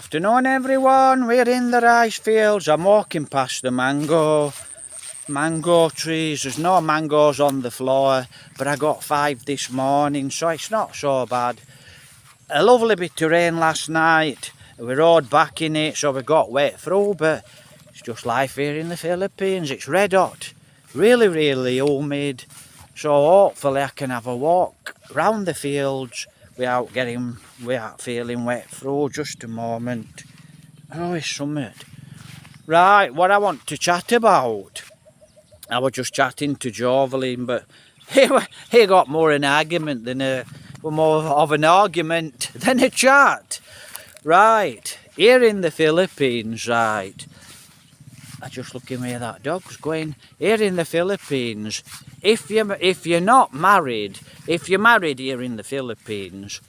Afternoon everyone, we're in the rice fields. I'm walking past the mango trees. There's no mangoes on the floor, but I got 5 this morning, so it's not so bad. A lovely bit of rain last night. We rode back in it, so we got wet through, but it's just life here in the Philippines. It's red hot, really humid, so hopefully I can have a walk round the fields without feeling wet through. Just a moment. Oh, it's summered. Right, what I want to chat about. I was just chatting to Jovelyn, but he got more an argument than more of an argument than a chat. Right, here in the Philippines, right. I just looking where that dog's going. Here in the Philippines, if you're not married, if you're married here in the Philippines,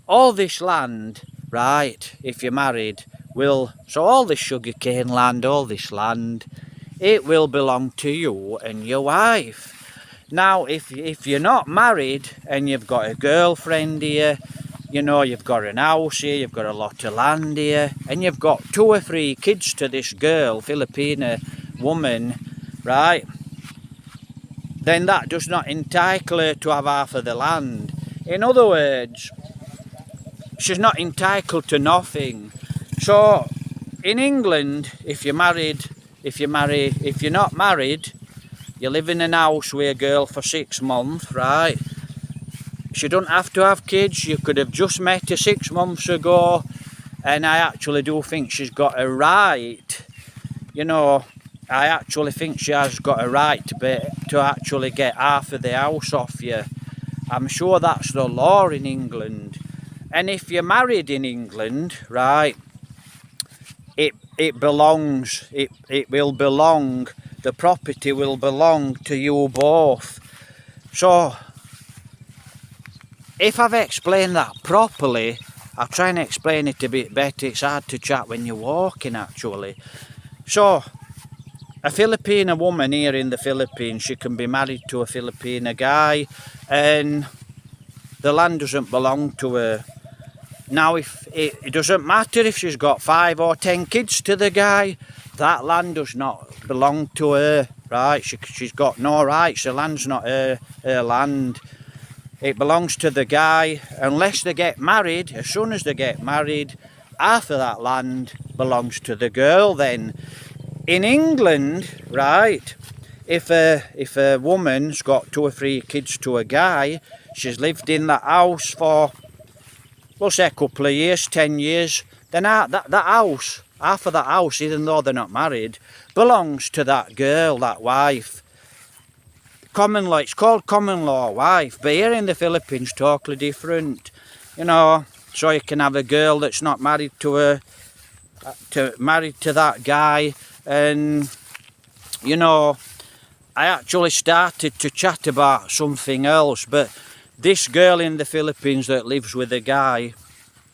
all this land, right, if you're married, so all this sugarcane land, all this land, it will belong to you and your wife. Now, if you're not married and you've got a girlfriend here, you know, you've got an house here, you've got a lot of land here, and you've got 2 or 3 kids to this girl, Filipina woman, right? Then that does not entitle her to have half of the land. In other words, she's not entitled to nothing. So, in England, if you're not married, you live in an house with a girl for 6 months, right? She don't have to have kids. You could have just met her 6 months ago, and I actually do think she's got a right. You know, I actually think she has got a right to actually get half of the house off you. I'm sure that's the law in England. And if you're married in England, right, it will belong. The property will belong to you both. So, if I've explained that properly, I'll try and explain it a bit better. It's hard to chat when you're walking, actually. So, a Filipina woman here in the Philippines, she can be married to a Filipina guy, and the land doesn't belong to her. Now, if it doesn't matter if she's got 5 or 10 kids to the guy, that land does not belong to her, right? She's got no rights. The land's not her land. It belongs to the guy, unless they get married. As soon as they get married, half of that land belongs to the girl then. In England, right, if a woman's got 2 or 3 kids to a guy, she's lived in that house for, we'll say a couple of years, 10 years, then that house, half of that house, even though they're not married, belongs to that girl, that wife. Common law, it's called common law wife, but here in the Philippines, totally different. You know, so you can have a girl that's not married to married to that guy. And you know, I actually started to chat about something else, but this girl in the Philippines that lives with a guy,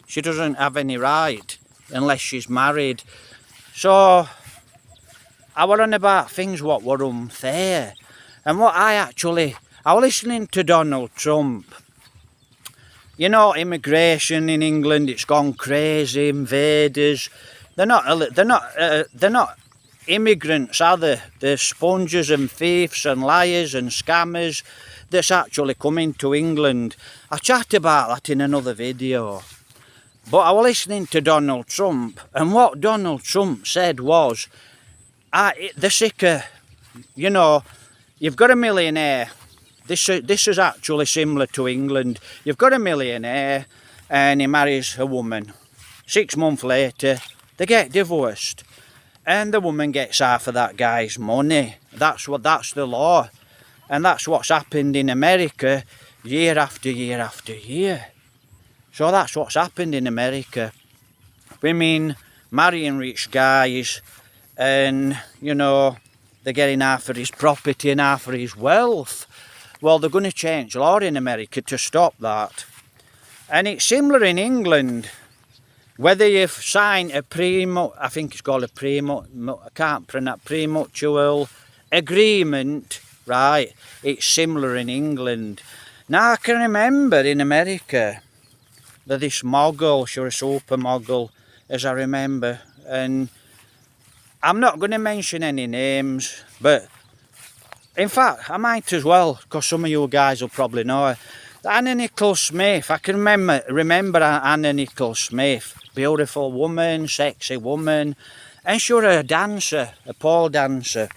she doesn't have any right unless she's married. So I was on about things what were unfair. And what I was listening to Donald Trump. You know, immigration in England, it's gone crazy. Invaders, they're not immigrants, are they? They're sponges and thieves and liars and scammers that's actually coming to England. I chat about that in another video. But I was listening to Donald Trump, and what Donald Trump said was, they're sick of, you know, you've got a millionaire. This is actually similar to England. You've got a millionaire and he marries a woman. 6 months later, they get divorced. And the woman gets half of that guy's money. That's the law. And that's what's happened in America year after year after year. So that's what's happened in America. Women marrying rich guys, and, you know, they're getting half of his property and half of his wealth. Well, they're going to change law in America to stop that. And it's similar in England. Whether you've signed I think it's called a prenuptial agreement, right? It's similar in England. Now I can remember in America that this mogul, she was a super mogul, as I remember. And I'm not going to mention any names, but in fact, I might as well, because some of you guys will probably know her. Anna Nicole Smith, I can remember Anna Nicole Smith. Beautiful woman, sexy woman. And she was a dancer, a pole dancer.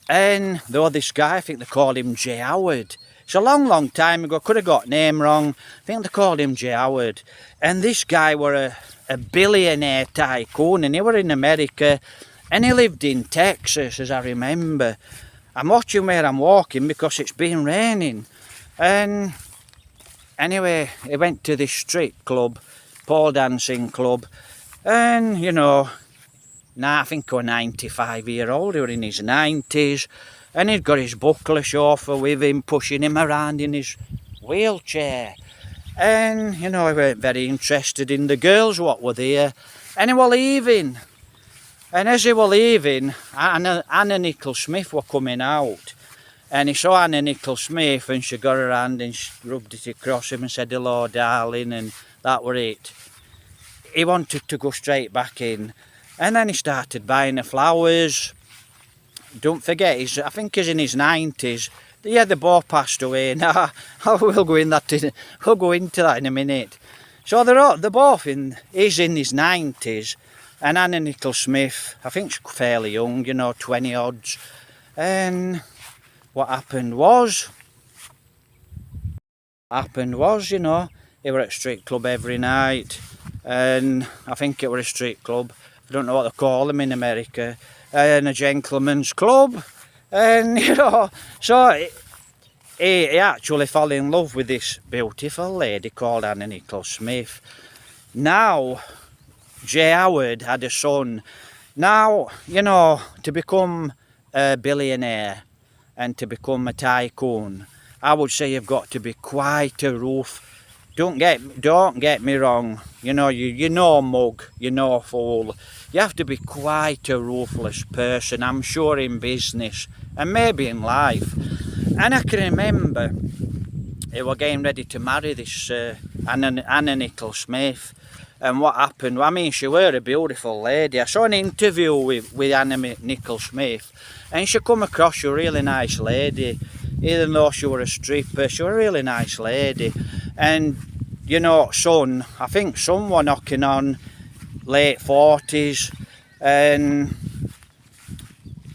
And there was this guy, I think they called him J. Howard. It's a long, long time ago, could have got name wrong. I think they called him J. Howard. And this guy were a billionaire tycoon, and he were in America, and he lived in Texas, as I remember. I'm watching where I'm walking because it's been raining. And anyway, he went to this strip club, pole dancing club, and you know, now I think he was 95-year-old, he was in his 90s, and he'd got his buckler chauffeur with him, pushing him around in his wheelchair. And you know, he weren't very interested in the girls what were there, and he was leaving. And as he was leaving, Anna Nicole Smith were coming out. And he saw Anna Nicole Smith, and she got her hand and she rubbed it across him and said, "Hello, darling," and that were it. He wanted to go straight back in. And then he started buying her flowers. Don't forget, I think he's in his 90s. Yeah, they both passed away. Now, we'll go into that in a minute. So they're both he's in his 90s. And Anna Nicole Smith, I think she's fairly young, you know, 20 odds. And what happened was, you know, he were at a strip club every night. And I think it was a strip club. I don't know what they call them in America. And a gentleman's club. And, you know, so he actually fell in love with this beautiful lady called Anna Nicole Smith. Now, J. Howard had a son. Now, you know, to become a billionaire and to become a tycoon, I would say you've got to be quite a roof. Don't get me wrong. You know, you're no mug, you're no fool. You have to be quite a ruthless person, I'm sure, in business and maybe in life. And I can remember they were getting ready to marry this Anna Nicole Smith. And what happened, I mean, she were a beautiful lady. I saw an interview with Anna Nicole Smith, and she come across a really nice lady. Even though she were a stripper, she was a really nice lady. And, you know, I think son were knocking on late 40s. And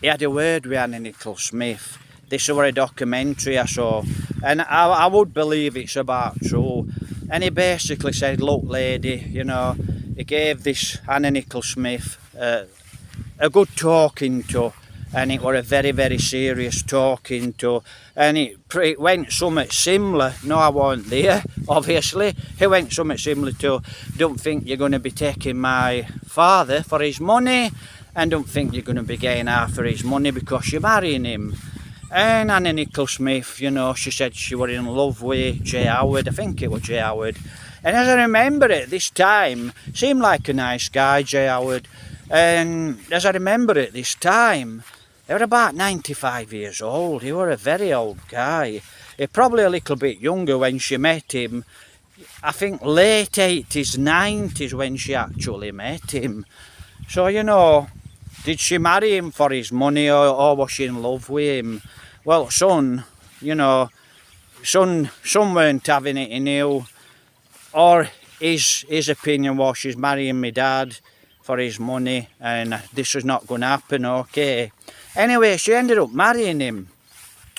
he had a word with Anna Nicole Smith. This was a documentary I saw. And I would believe it's about true. And he basically said, "Look, lady," you know, he gave this Anna Nicole Smith a good talking to. And it was a very, very serious talking to. And it went somewhat similar. No, I wasn't there, obviously. It went somewhat similar to, "Don't think you're going to be taking my father for his money. And don't think you're going to be getting half for his money because you're marrying him." And Anna Nicole Smith, you know, she said she was in love with J. Howard. I think it was J. Howard. And as I remember it, this time, seemed like a nice guy, J. Howard. And as I remember it, this time, he was about 95 years old. He was a very old guy. He probably a little bit younger when she met him. I think late 80s, 90s when she actually met him. So, you know, did she marry him for his money, or was she in love with him? Well, son, you know, son weren't having it, he knew. Or his opinion was, she's marrying my dad for his money and this is not going to happen, okay. Anyway, she ended up marrying him,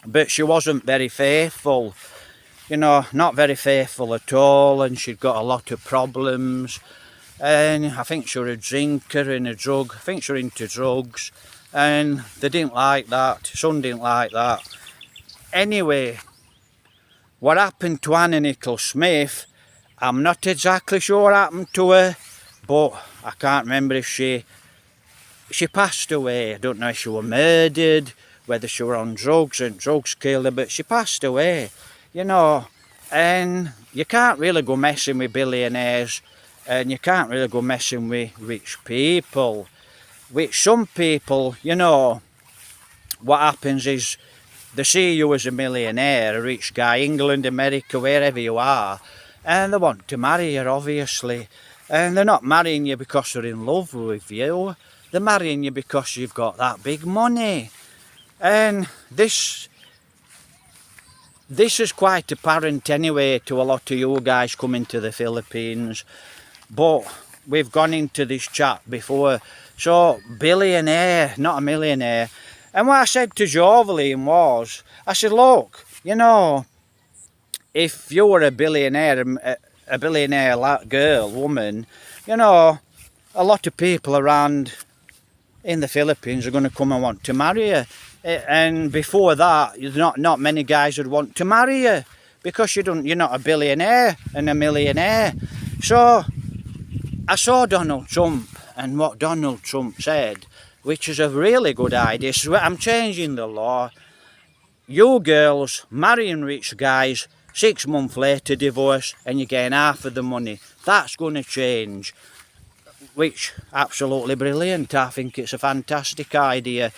but she wasn't very faithful. You know, not very faithful at all, and she'd got a lot of problems. And I think she was a drinker and I think she was into drugs. And they didn't like that. Son didn't like that. Anyway, what happened to Anna Nicole Smith, I'm not exactly sure what happened to her, but I can't remember if she passed away. I don't know if she was murdered, whether she were on drugs and drugs killed her, but she passed away, you know. And you can't really go messing with billionaires, and you can't really go messing with rich people. With some people, you know, what happens is they see you as a millionaire, a rich guy, England, America, wherever you are, and they want to marry you, obviously. And they're not marrying you because they're in love with you. They're marrying you because you've got that big money. And this is quite apparent anyway to a lot of you guys coming to the Philippines. But we've gone into this chat before. So, billionaire, not a millionaire. And what I said to Jovelyn was, I said, look, you know, if you were a billionaire girl, woman, you know, a lot of people around in the Philippines are going to come and want to marry you. And before that, not many guys would want to marry you because you're not a billionaire and a millionaire. So I saw Donald Trump and what Donald Trump said, which is a really good idea. So I'm changing the law. You girls marrying rich guys, 6 months later divorce, and you're getting half of the money. That's going to change. Which, absolutely brilliant. I think it's a fantastic idea.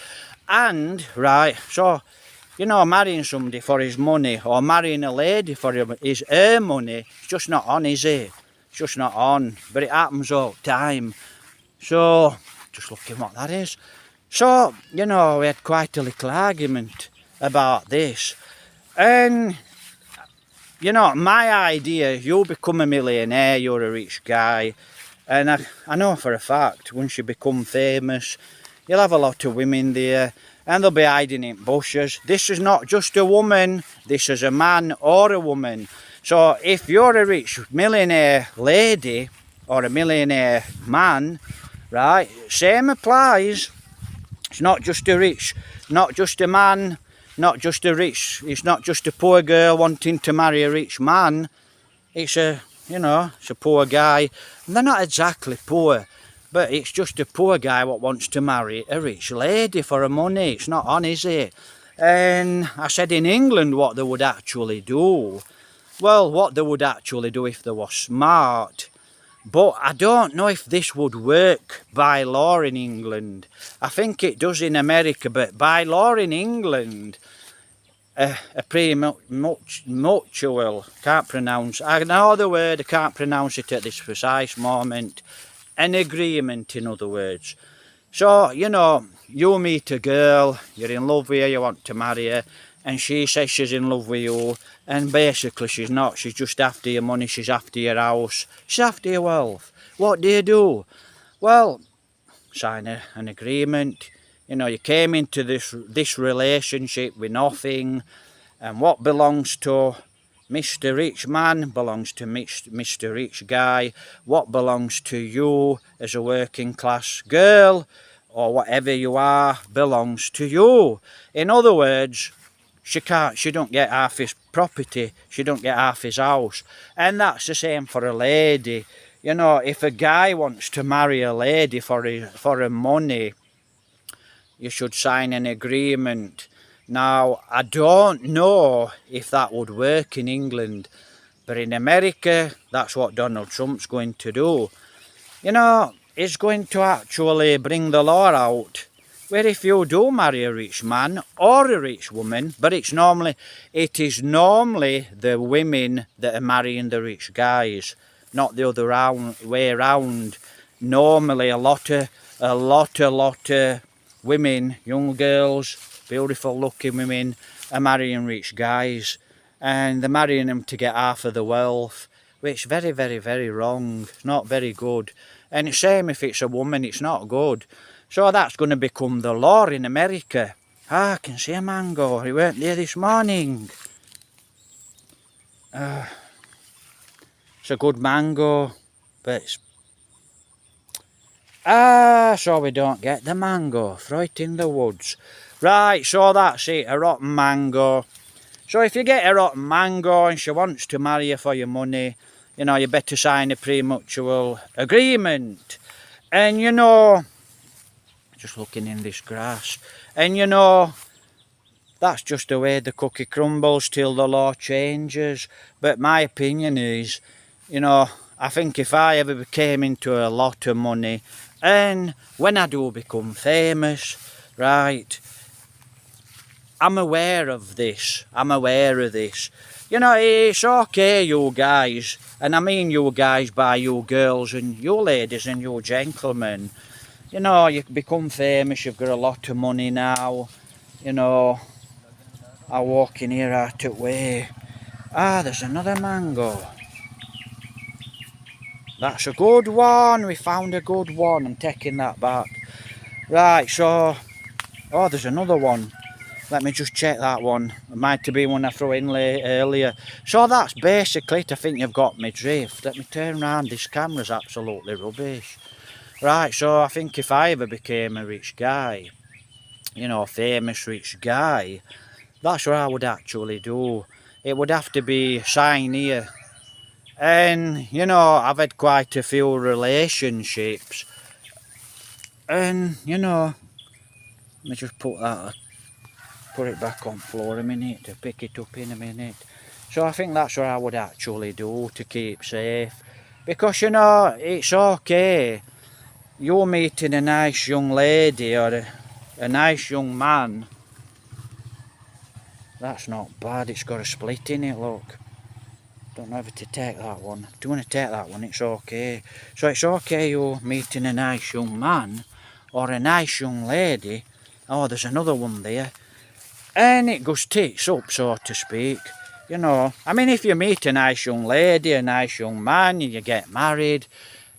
And, right, so, you know, marrying somebody for his money or marrying a lady for her money, it's just not on, is it? It's just not on. But it happens all the time. So, just looking what that is. So, you know, we had quite a little argument about this. And, you know, my idea, you'll become a millionaire, you're a rich guy. And I know for a fact, once you become famous, you'll have a lot of women there and they'll be hiding in bushes. This is not just a woman, this is a man or a woman. So if you're a rich millionaire lady or a millionaire man, right, same applies. It's not just a rich, not just a man, not just a rich, it's not just a poor girl wanting to marry a rich man. It's a, you know, it's a poor guy. And they're not exactly poor, but it's just a poor guy what wants to marry a rich lady for her money. It's not on, is it? And I said in England what they would actually do. Well, what they would actually do if they were smart. But I don't know if this would work by law in England. I think it does in America, but by law in England, a mutual, can't pronounce, I know the word, I can't pronounce it at this precise moment, an agreement in other words. So, you know, you meet a girl, you're in love with her, you want to marry her, and she says she's in love with you, and basically she's not, she's just after your money, she's after your house, she's after your wealth. What do? Well, sign an agreement. You know, you came into this relationship with nothing, and what belongs to Mr. Rich Man belongs to Mr. Rich Guy. What belongs to you as a working class girl, or whatever you are, belongs to you. In other words, she don't get half his property, she don't get half his house. And that's the same for a lady. You know, if a guy wants to marry a lady for her money, you should sign an agreement. Now, I don't know if that would work in England, but in America, that's what Donald Trump's going to do. You know, he's going to actually bring the law out where if you do marry a rich man or a rich woman, but it is normally the women that are marrying the rich guys, not the other way around. Normally, a lot of women, young girls, beautiful looking women are marrying rich guys, and they're marrying them to get half of the wealth, which is very, very, very wrong. It's not very good. And the same if it's a woman, it's not good. So that's going to become the law in America. I can see a mango. He weren't there this morning. It's a good mango, but it's so we don't get the mango. Throw it in the woods. Right, so that's it, a rotten mango. So if you get a rotten mango and she wants to marry you for your money, you know, you better sign a prenuptial agreement. And you know, just looking in this grass, and you know, that's just the way the cookie crumbles till the law changes. But my opinion is, you know, I think if I ever came into a lot of money, and when I do become famous, right, I'm aware of this. You know, it's okay, you guys, and I mean you guys by you girls and you ladies and you gentlemen. You know, you become famous, you've got a lot of money now. You know, I walk in here out of way. Ah, there's another mango. That's a good one. We found a good one. I'm taking that back. Right, so... Oh, there's another one. Let me just check that one. It might have been one I threw in earlier. So that's basically it. I think you've got me drift. Let me turn around. This camera's absolutely rubbish. Right, so I think if I ever became a rich guy, you know, a famous rich guy, that's what I would actually do. It would have to be sign here. And, you know, I've had quite a few relationships. And, you know, let me just put it back on floor a minute to pick it up in a minute. So I think that's what I would actually do to keep safe. Because, you know, it's okay. You're meeting a nice young lady or a nice young man. That's not bad. It's got a split in it, look. Don't know if to take that one. If you want to take that one, it's okay. So it's okay you're meeting a nice young man or a nice young lady. Oh, there's another one there. And it goes tits up, so to speak. You know, I mean, if you meet a nice young lady, a nice young man, and you get married,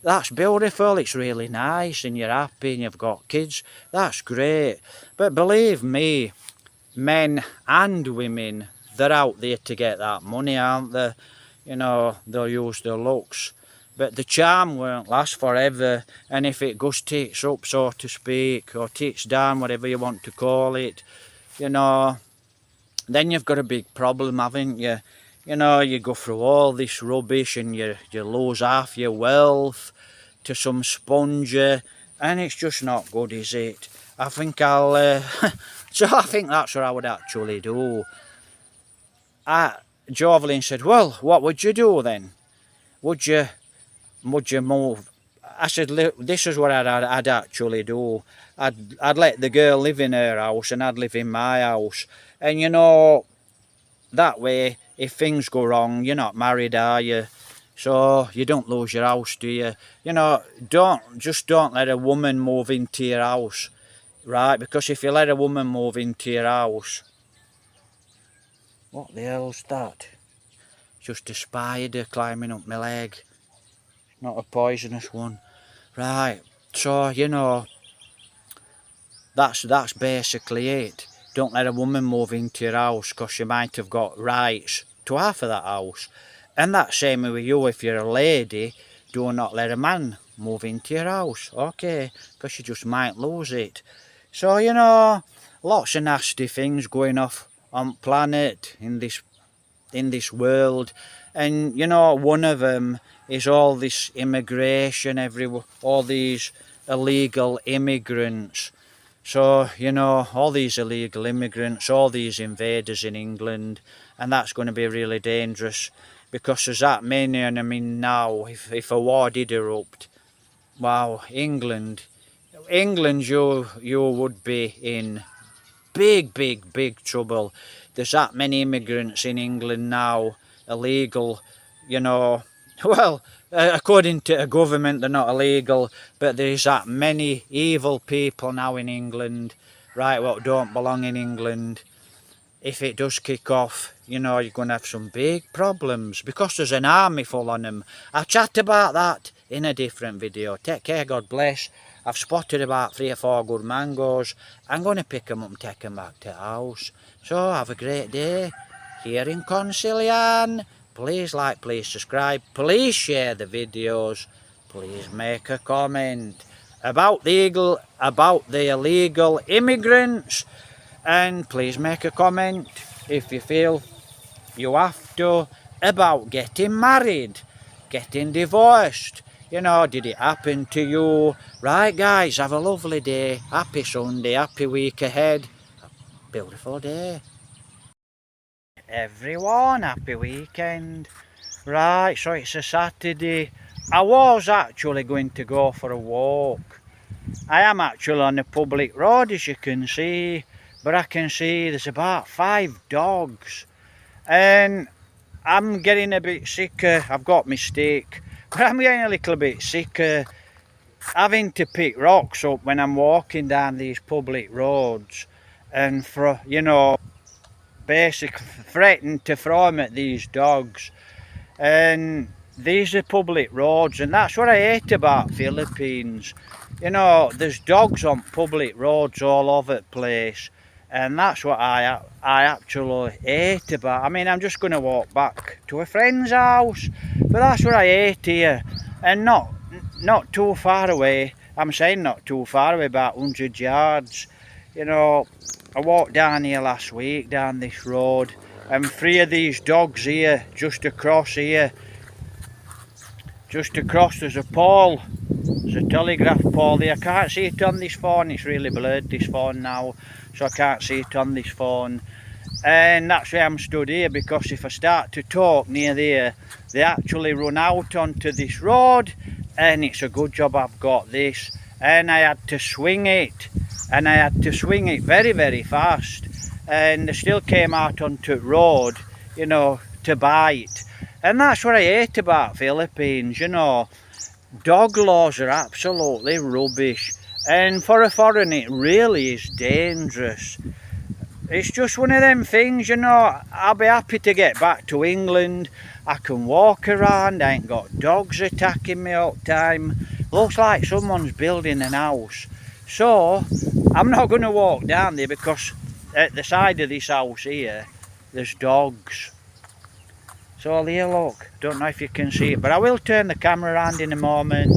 that's beautiful, it's really nice, and you're happy, and you've got kids, that's great. But believe me, men and women, they're out there to get that money, aren't they? You know, they'll use their looks. But the charm won't last forever, and if it goes tits up, so to speak, or tits down, whatever you want to call it, you know, then you've got a big problem, haven't you? You know, you go through all this rubbish and you lose half your wealth to some sponger, and it's just not good, is it? I think I'll... so I think that's what I would actually do. Jovelyn said, well, what would you do then? Would you move? I said, this is what I'd actually do. I'd let the girl live in her house and I'd live in my house. And, you know, that way, if things go wrong, you're not married, are you? So you don't lose your house, do you? You know, don't let a woman move into your house, right? Because if you let a woman move into your house... What the hell's that? Just a spider climbing up my leg. Not a poisonous one. Right, so, you know, that's basically it. Don't let a woman move into your house because she might have got rights to half of that house. And that's same with you. If you're a lady, do not let a man move into your house, okay? Because you just might lose it. So, you know, lots of nasty things going off on planet in this world. And, you know, one of them is all this immigration everywhere, all these illegal immigrants. So, you know, all these illegal immigrants, all these invaders in England, and that's going to be really dangerous because there's that many. And I mean, now, if a war did erupt, wow, England, you would be in big trouble. There's that many immigrants in England now, illegal, you know. Well, according to the government, they're not illegal, but there's that many evil people now in England, right, what don't belong in England. If it does kick off, you know, you're going to have some big problems because there's an army full on them. I'll chat about that in a different video. Take care, God bless. I've spotted about 3 or 4 good mangoes. I'm going to pick them up and take them back to the house. So, have a great day here in Concilian. Please like, please subscribe, please share the videos, please make a comment about the illegal immigrants, and please make a comment if you feel you have to about getting married, getting divorced. You know, did it happen to you? Right, guys, have a lovely day. Happy Sunday, happy week ahead. Beautiful day. Everyone, happy weekend. Right, so it's a Saturday. I was actually going to go for a walk. I am actually on a public road, as you can see, but I can see there's about 5 dogs. And I'm getting a bit sicker. I've got my stick, but I'm getting a little bit sicker having to pick rocks up when I'm walking down these public roads, and for basically threatening to throw them at these dogs. And these are public roads, and that's what I hate about Philippines. There's dogs on public roads all over the place, and that's what I actually hate about. I mean, I'm just going to walk back to a friend's house, but that's what I hate here. And not too far away, I'm saying not too far away, about 100 yards. I walked down here last week, down this road, and 3 of these dogs here, just across here, there's a pole. There's a telegraph pole there. I can't see it on this phone, it's really blurred, this phone now, so I can't see it on this phone. And that's why I'm stood here, because if I start to talk near there, they actually run out onto this road, and it's a good job I've got this. And I had to swing it, very, very fast, and they still came out onto the road, to bite. And that's what I hate about Philippines. Dog laws are absolutely rubbish, and for a foreigner it really is dangerous. It's just one of them things. I'll be happy to get back to England. I can walk around, I ain't got dogs attacking me all the time. Looks like someone's building an house, so I'm not going to walk down there, because at the side of this house here there's dogs. So there, look, don't know if you can see it, but I will turn the camera around in a moment.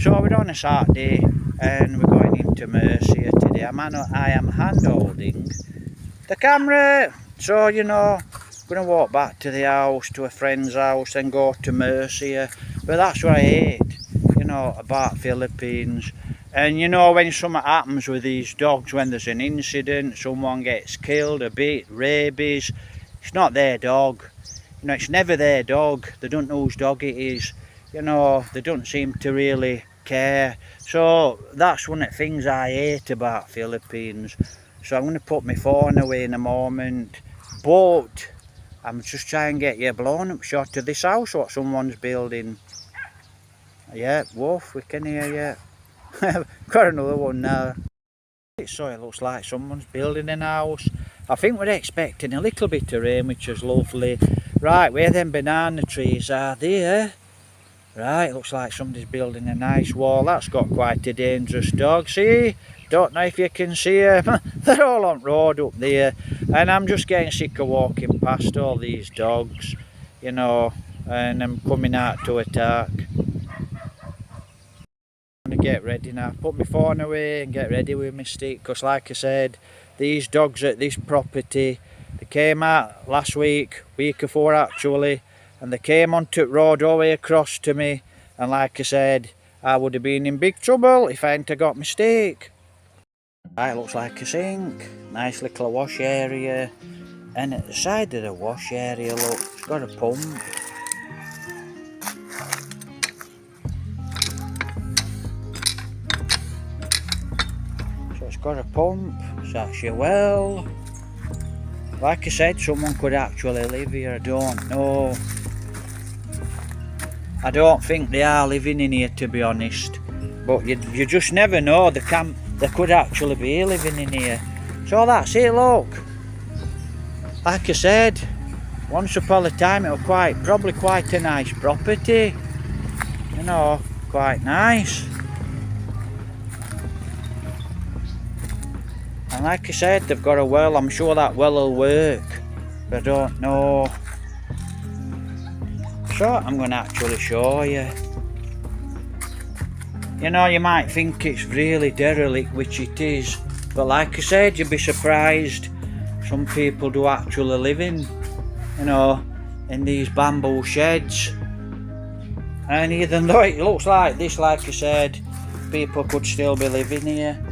So we're on a Saturday and we're going into Murcia today. I am hand holding the camera, so I'm going to walk back to the house, to a friend's house, and go to Murcia. But that's what I hate, about Philippines. And when something happens with these dogs, when there's an incident, someone gets killed, a bit, rabies, it's not their dog. It's never their dog. They don't know whose dog it is. They don't seem to really care. So that's one of the things I hate about Philippines. So I'm going to put my phone away in a moment, but I'm just trying to get you a blown up shot of this house what someone's building. Yeah, Wolf, we can hear you. Got another one now. So it looks like someone's building a house. I think we're expecting a little bit of rain, which is lovely. Right, where them banana trees are there. Right, looks like somebody's building a nice wall. That's got quite a dangerous dog. See? Don't know if you can see them. They're all on road up there. And I'm just getting sick of walking past all these dogs, and I'm coming out to attack. I'm going to get ready now. Put my phone away and get ready with my stick, because like I said, these dogs at this property, they came out last week before actually, and they came onto the road all the way across to me, and like I said, I would have been in big trouble if I hadn't got my stick. Right, looks like a sink, nice little wash area, and at the side of the wash area, look, it's got a pump. So it's got a pump, so that's your well. Like I said, someone could actually live here, I don't know. I don't think they are living in here, to be honest. But you just never know, they could actually be living in here. So that's it, look. Like I said, once upon a time it was probably quite a nice property. Quite nice. And like I said, they've got a well. I'm sure that well will work, but I don't know. So I'm going to actually show you. You might think it's really derelict, which it is, but like I said, you'd be surprised. Some people do actually live in these bamboo sheds. And even though it looks like this, like I said, people could still be living here.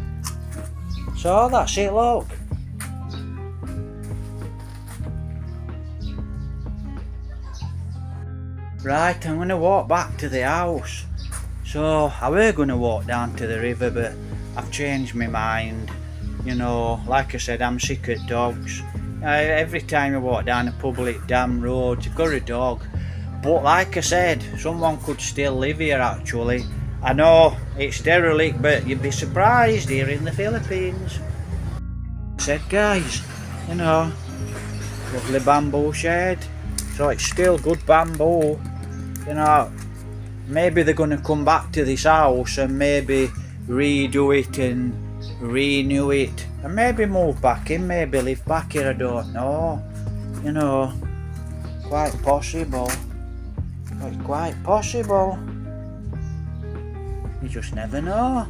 So that's it, look. Right, I'm going to walk back to the house. So I were going to walk down to the river, but I've changed my mind. Like I said, I'm sick of dogs. Every time you walk down a public damn road, you've got a dog. But like I said, someone could still live here actually. I know it's derelict, but you'd be surprised here in the Philippines. Said guys, you know, lovely bamboo shed. So it's still good bamboo. You know, maybe they're going to come back to this house and maybe redo it and renew it. And maybe move back in, maybe live back here, I don't know. You know, quite possible. It's quite possible. You just never know.